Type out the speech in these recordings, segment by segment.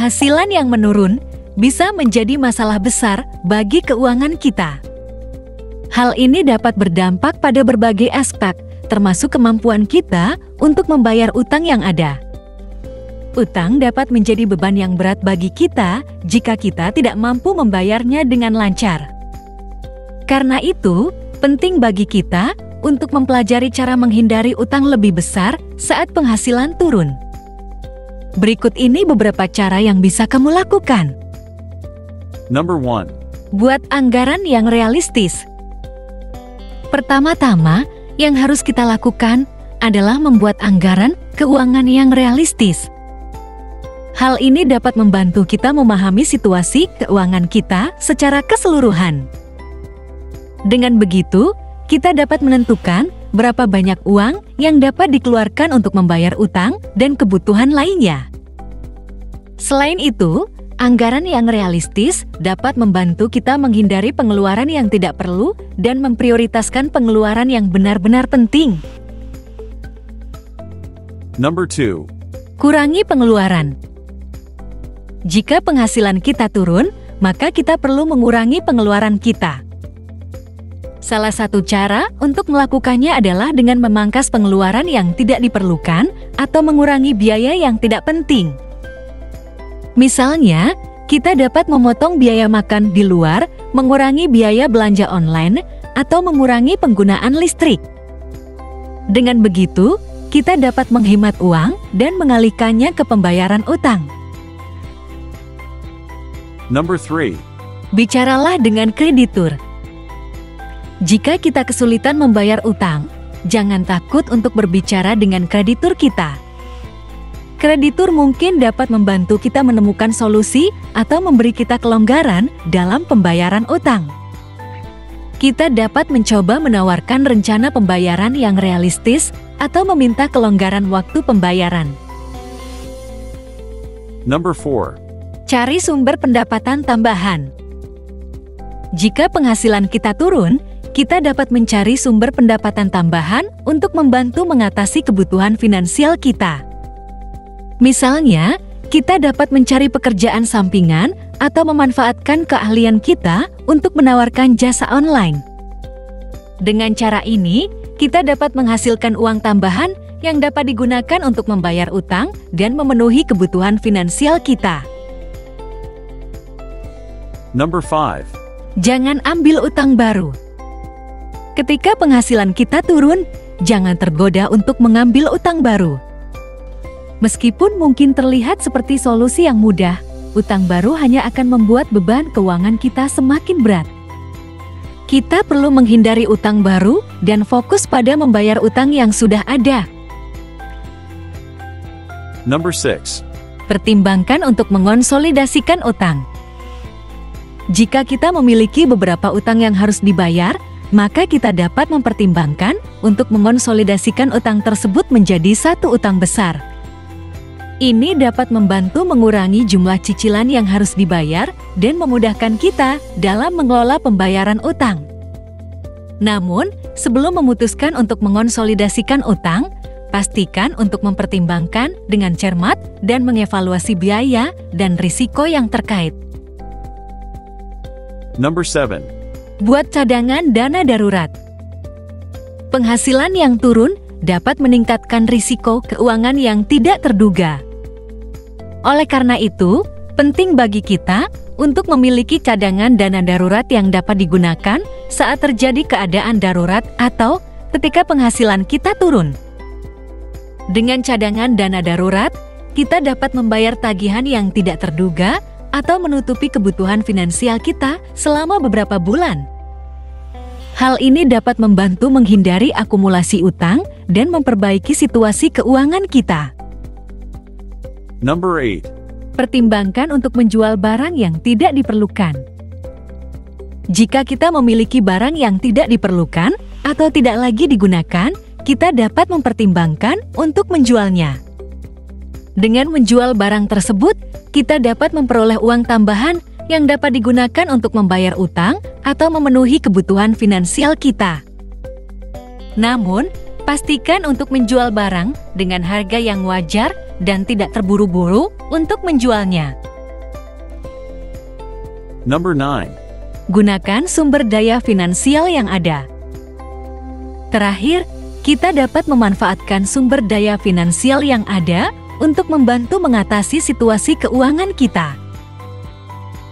Penghasilan yang menurun bisa menjadi masalah besar bagi keuangan kita. Hal ini dapat berdampak pada berbagai aspek, termasuk kemampuan kita untuk membayar utang yang ada. Utang dapat menjadi beban yang berat bagi kita jika kita tidak mampu membayarnya dengan lancar. Karena itu, penting bagi kita untuk mempelajari cara menghindari utang lebih besar saat penghasilan turun. Berikut ini beberapa cara yang bisa kamu lakukan. Number 1. Buat anggaran yang realistis. Pertama-tama, yang harus kita lakukan adalah membuat anggaran keuangan yang realistis. Hal ini dapat membantu kita memahami situasi keuangan kita secara keseluruhan. Dengan begitu, kita dapat menentukan berapa banyak uang yang dapat dikeluarkan untuk membayar utang dan kebutuhan lainnya. Selain itu, anggaran yang realistis dapat membantu kita menghindari pengeluaran yang tidak perlu dan memprioritaskan pengeluaran yang benar-benar penting. Number 2. Kurangi pengeluaran. Jika penghasilan kita turun, maka kita perlu mengurangi pengeluaran kita. Salah satu cara untuk melakukannya adalah dengan memangkas pengeluaran yang tidak diperlukan atau mengurangi biaya yang tidak penting. Misalnya, kita dapat memotong biaya makan di luar, mengurangi biaya belanja online, atau mengurangi penggunaan listrik. Dengan begitu, kita dapat menghemat uang dan mengalihkannya ke pembayaran utang. Number 3. Bicaralah dengan kreditur. Jika kita kesulitan membayar utang, jangan takut untuk berbicara dengan kreditur kita. Kreditur mungkin dapat membantu kita menemukan solusi atau memberi kita kelonggaran dalam pembayaran utang. Kita dapat mencoba menawarkan rencana pembayaran yang realistis atau meminta kelonggaran waktu pembayaran. Number 4. Cari sumber pendapatan tambahan. Jika penghasilan kita turun, kita dapat mencari sumber pendapatan tambahan untuk membantu mengatasi kebutuhan finansial kita. Misalnya, kita dapat mencari pekerjaan sampingan atau memanfaatkan keahlian kita untuk menawarkan jasa online. Dengan cara ini, kita dapat menghasilkan uang tambahan yang dapat digunakan untuk membayar utang dan memenuhi kebutuhan finansial kita. Number 5. Jangan ambil utang baru. Ketika penghasilan kita turun, jangan tergoda untuk mengambil utang baru. Meskipun mungkin terlihat seperti solusi yang mudah, utang baru hanya akan membuat beban keuangan kita semakin berat. Kita perlu menghindari utang baru dan fokus pada membayar utang yang sudah ada. Number 6. Pertimbangkan untuk mengonsolidasikan utang. Jika kita memiliki beberapa utang yang harus dibayar, maka kita dapat mempertimbangkan untuk mengonsolidasikan utang tersebut menjadi satu utang besar. Ini dapat membantu mengurangi jumlah cicilan yang harus dibayar dan memudahkan kita dalam mengelola pembayaran utang. Namun, sebelum memutuskan untuk mengonsolidasikan utang, pastikan untuk mempertimbangkan dengan cermat dan mengevaluasi biaya dan risiko yang terkait. Number 7. Buat cadangan dana darurat. Penghasilan yang turun dapat meningkatkan risiko keuangan yang tidak terduga. Oleh karena itu, penting bagi kita untuk memiliki cadangan dana darurat yang dapat digunakan saat terjadi keadaan darurat atau ketika penghasilan kita turun. Dengan cadangan dana darurat, kita dapat membayar tagihan yang tidak terduga atau menutupi kebutuhan finansial kita selama beberapa bulan. Hal ini dapat membantu menghindari akumulasi utang dan memperbaiki situasi keuangan kita. Number 8. Pertimbangkan untuk menjual barang yang tidak diperlukan. Jika kita memiliki barang yang tidak diperlukan atau tidak lagi digunakan, kita dapat mempertimbangkan untuk menjualnya. Dengan menjual barang tersebut, kita dapat memperoleh uang tambahan yang dapat digunakan untuk membayar utang atau memenuhi kebutuhan finansial kita. Namun, pastikan untuk menjual barang dengan harga yang wajar dan tidak terburu-buru untuk menjualnya. Number 9. Gunakan sumber daya finansial yang ada. Terakhir, kita dapat memanfaatkan sumber daya finansial yang ada untuk membantu mengatasi situasi keuangan kita.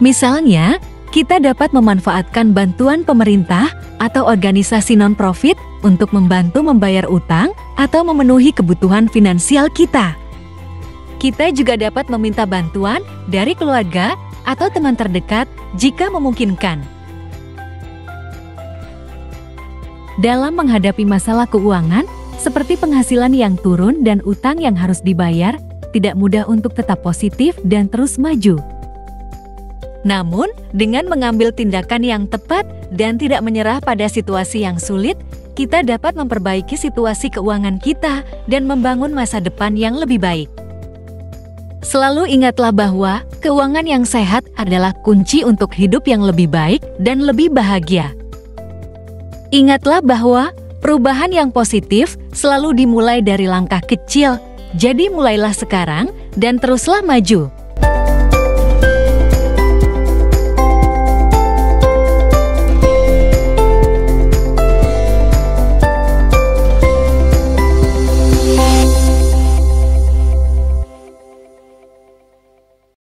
Misalnya, kita dapat memanfaatkan bantuan pemerintah atau organisasi non-profit untuk membantu membayar utang atau memenuhi kebutuhan finansial kita. Kita juga dapat meminta bantuan dari keluarga atau teman terdekat jika memungkinkan. Dalam menghadapi masalah keuangan, seperti penghasilan yang turun dan utang yang harus dibayar, tidak mudah untuk tetap positif dan terus maju. Namun, dengan mengambil tindakan yang tepat dan tidak menyerah pada situasi yang sulit, kita dapat memperbaiki situasi keuangan kita dan membangun masa depan yang lebih baik. Selalu ingatlah bahwa keuangan yang sehat adalah kunci untuk hidup yang lebih baik dan lebih bahagia. Ingatlah bahwa perubahan yang positif selalu dimulai dari langkah kecil, jadi mulailah sekarang dan teruslah maju.